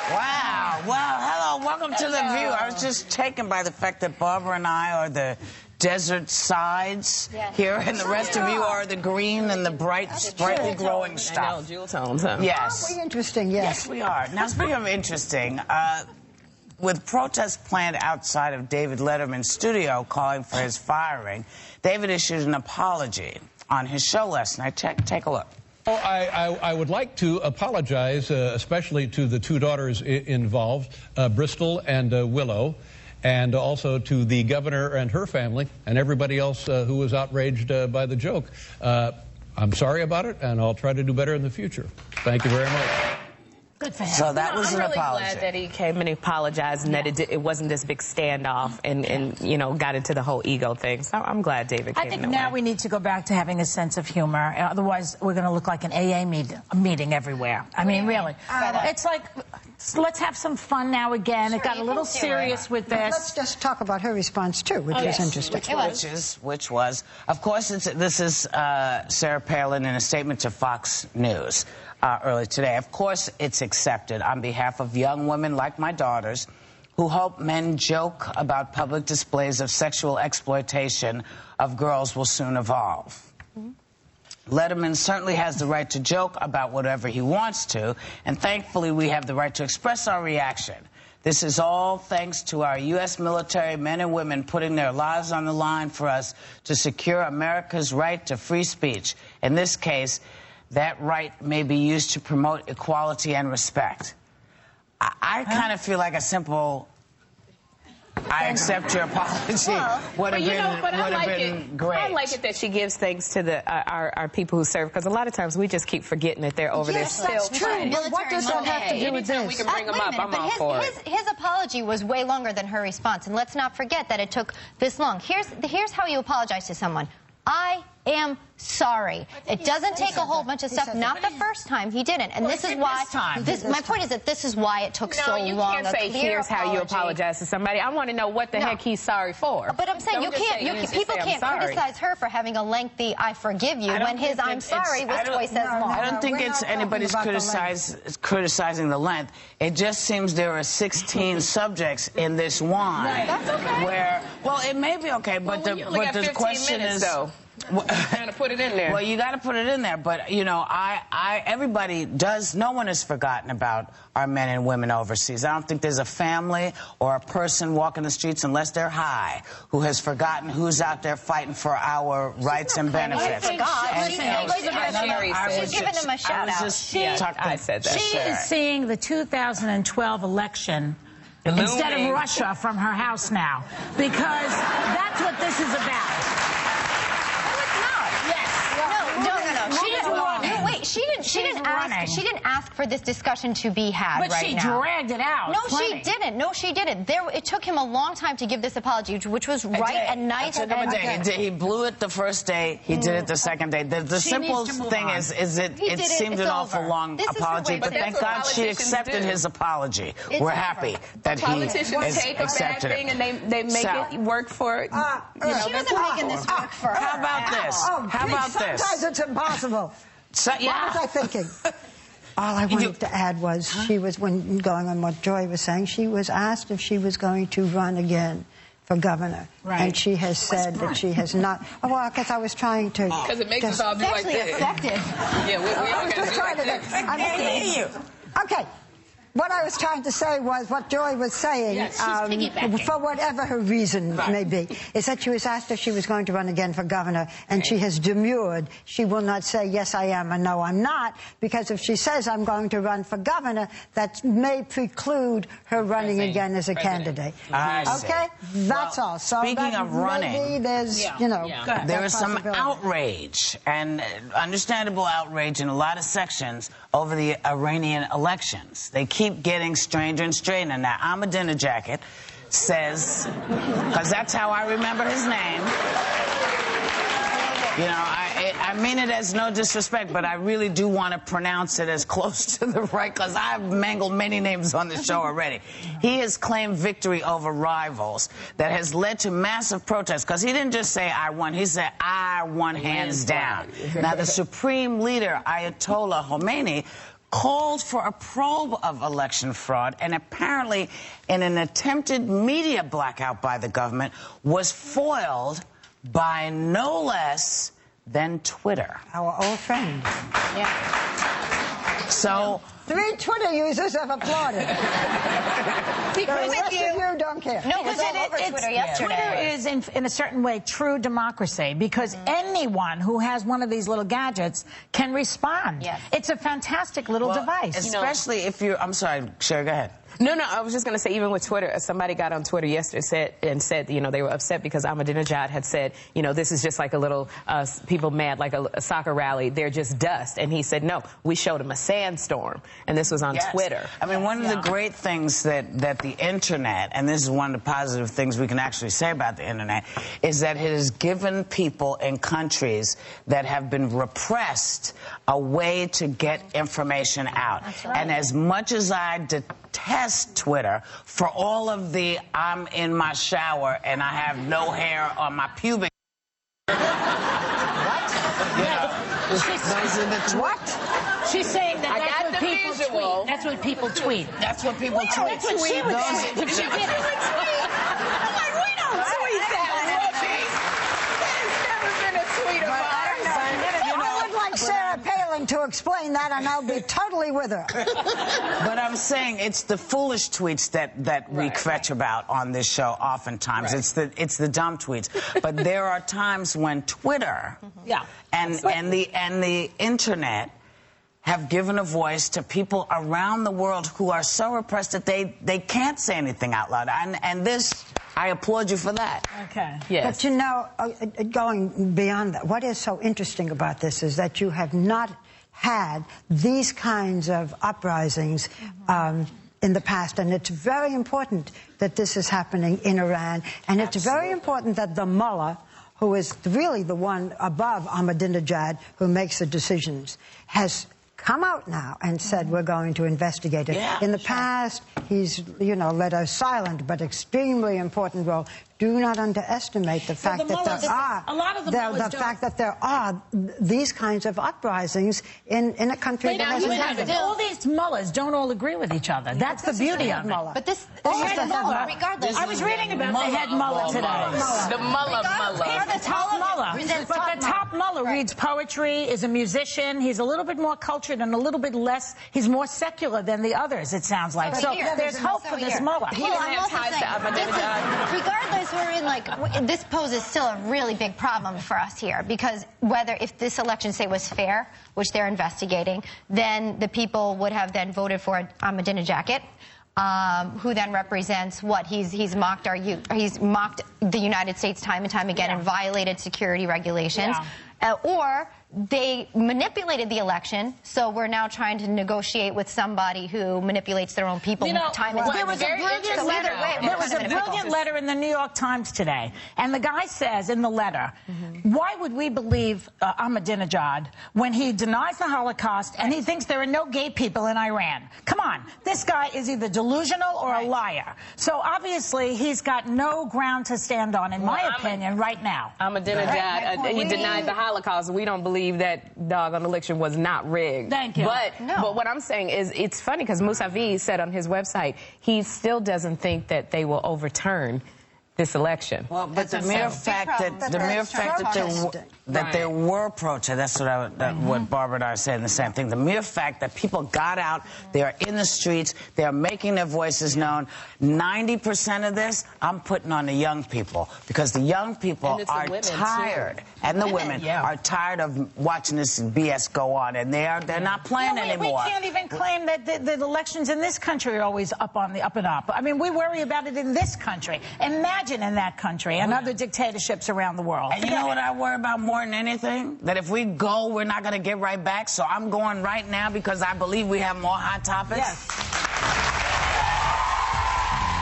Wow. Well, hello. Welcome to The View. I was just taken by the fact that Barbara and I are the desert sides here, and the rest of you are the green and the brightly glowing stuff. I know, jewel tones, huh? Yes. Very interesting, yes. Yes, we are. Now, speaking of interesting, with protests planned outside of David Letterman's studio calling for his firing, David issued an apology on his show last night. Take a look. Well, I would like to apologize, especially to the two daughters involved, Bristol and Willow, and also to the governor and her family, and everybody else who was outraged by the joke. I'm sorry about it, and I'll try to do better in the future. Thank you very much. Good for him. So that was I'm an really apology. glad that he came and apologized, and that it wasn't this big standoff and you know, got into the whole ego thing. So I'm glad David came. I think now we need to go back to having a sense of humor. Otherwise, we're going to look like an AA meeting everywhere. I mean, really. It's like, let's have some fun now again. It got a little serious with this. Let's just talk about her response, too, which was interesting. Which was, of course, this is Sarah Palin in a statement to Fox News early today. Of course, it's accepted on behalf of young women like my daughters who hope men joke about public displays of sexual exploitation of girls will soon evolve. Letterman certainly has the right to joke about whatever he wants to, and thankfully we have the right to express our reaction. This is all thanks to our U.S. military men and women putting their lives on the line for us to secure America's right to free speech. In this case, that right may be used to promote equality and respect. I kind of feel like a simple, I accept your apology would have been great. I like it that she gives thanks to our people who serve, because a lot of times we just keep forgetting that they're over there still. That's true. But what does that have to do with this? We can bring them up. I'm all for it. His apology was way longer than her response, and let's not forget that it took this long. Here's how you apologize to someone. I am sorry. It doesn't take a whole bunch of stuff. Not the first time. He didn't. And this is why. My point is that this is why it took so long. No, you can't say, here's how you apologize to somebody. I want to know what the heck he's sorry for. But I'm saying people can't criticize her for having a lengthy I forgive you when his I'm sorry was twice as long. I don't think it's anybody's criticizing the length. It just seems there are 16 subjects in this wine. That's okay. Where, well, it may be okay, but the question is, though. You gotta put it in there. Well, you gotta put it in there, but you know, everybody does. No one has forgotten about our men and women overseas. I don't think there's a family or a person walking the streets, unless they're high, who has forgotten who's out there fighting for our rights and benefits. She's giving him a shout out. I said that. She is seeing the 2012 election instead of Russia from her house now, because that's what this is about. She didn't ask for this discussion to be had right now. But she dragged it out. No, she didn't. No, she didn't. It took him a long time to give this apology, which was right and nice. He blew it the first day. He did it the second day. The simple thing is it seemed an awful long apology, but thank God she accepted his apology. We're happy that he accepted it. And they make it work for. She wasn't making this work for her. How about this? How about this? Sometimes it's impossible. What was I thinking? All I wanted to add was when going on what Joy was saying, she was asked if she was going to run again for governor. Right. And she has said that she has not. Oh, well, I guess I was trying to. Because it makes us all do like this. Effective. Yeah, we all got to do like this. I hear you. Okay. What I was trying to say was what Joy was saying, for whatever her reason may be, is that she was asked if she was going to run again for governor, and she has demurred. She will not say, yes, I am, or no, I'm not, because if she says I'm going to run for governor, that may preclude her running again as a candidate. Okay? That's all. So speaking of running, maybe there's, you know, there is some outrage, and understandable outrage in a lot of sections over the Iranian elections. They keep getting stranger and stranger. Now, Ahmadinejad says, because that's how I remember his name. You know, I mean it as no disrespect, but I really do want to pronounce it as close to the right, because I've mangled many names on the show already. He has claimed victory over rivals that has led to massive protests, because he didn't just say I won, he said I won hands down. Now, the supreme leader, Ayatollah Khomeini, called for a probe of election fraud, and apparently in an attempted media blackout by the government was foiled by no less than Twitter. Our old friend. Yeah. So 3 Twitter users have applauded. Because the rest of you don't care. No, it was all over Twitter yesterday. Twitter is, in a certain way, true democracy, because anyone who has one of these little gadgets can respond. Yes. It's a fantastic little device. Especially if you're... I'm sorry, Sherry, go ahead. No, I was just going to say, even with Twitter, somebody got on Twitter yesterday said, you know, they were upset because Ahmadinejad had said, you know, this is just like a little, people mad, like a soccer rally. They're just dust. And he said, no, we showed him a sandstorm. And this was on Twitter. I mean, one of the great things that the Internet, and this is one of the positive things we can actually say about the Internet, is that it has given people in countries that have been repressed a way to get information out. Right. And as much as I detest Twitter for all of the I'm in my shower and I have no hair on my pubic. What? You know, What? She's saying that that's what people tweet. That's what people tweet. That's what people tweet. That's what she would say. I'm like, we don't tweet that. There's never been a tweet of ours. I would like Sarah Palin to explain that, and I'll be totally with her. But I'm saying it's the foolish tweets that we kvetch about on this show oftentimes. It's the dumb tweets. But there are times when Twitter and the Internet have given a voice to people around the world who are so repressed that they can't say anything out loud. And this, I applaud you for that. Okay. Yes. But you know, going beyond that, what is so interesting about this is that you have not had these kinds of uprisings in the past, and it's very important that this is happening in Iran, and it's very important that the mullah, who is really the one above Ahmadinejad who makes the decisions, has come out now and said we're going to investigate it. In the past, he's, you know, led a silent but extremely important role. Do not underestimate the fact that there are these kinds of uprisings in a country that has all these mullahs don't all agree with each other. That's the beauty of it. But this regardless. I was reading about the head mullah today. The mullah. The top mullah. But the top mullah reads poetry, is a musician. He's a little bit more cultured and a little bit less. He's more secular than the others, it sounds like. So there's hope for this mullah. He doesn't have ties to Ahmadinejad. Regardless, we're in this poses still a really big problem for us here, because if this election, say, was fair, which they're investigating, then the people would have then voted for Ahmadinejad, who then represents what he's mocked he's mocked the United States time and time again and violated security regulations, or they manipulated the election, so we're now trying to negotiate with somebody who manipulates their own people time and time. There was a brilliant letter in the New York Times today, and the guy says in the letter, why would we believe Ahmadinejad when he denies the Holocaust and he thinks there are no gay people in Iran? Come on, this guy is either delusional or a liar. So obviously he's got no ground to stand on, in my opinion, right now. Ahmadinejad, he denied the Holocaust. We don't believe that doggone election was not rigged. Thank you. But what I'm saying is, it's funny because Mousavi said on his website he still doesn't think that they will overturn this election. Well, but the mere fact that there were protests, that's what Barbara and I are saying, the same thing. The mere fact that people got out, they are in the streets, they are making their voices known. 90% of this, I'm putting on the young people, because the young people are tired, and the women are tired of watching this BS go on, and they're not playing anymore. We can't even claim that the elections in this country are always up and up. I mean, we worry about it in this country. Imagine in that country and other dictatorships around the world. And you know what I worry about more than anything? That if we go, we're not going to get right back. So I'm going right now because I believe we have more hot topics. Yes.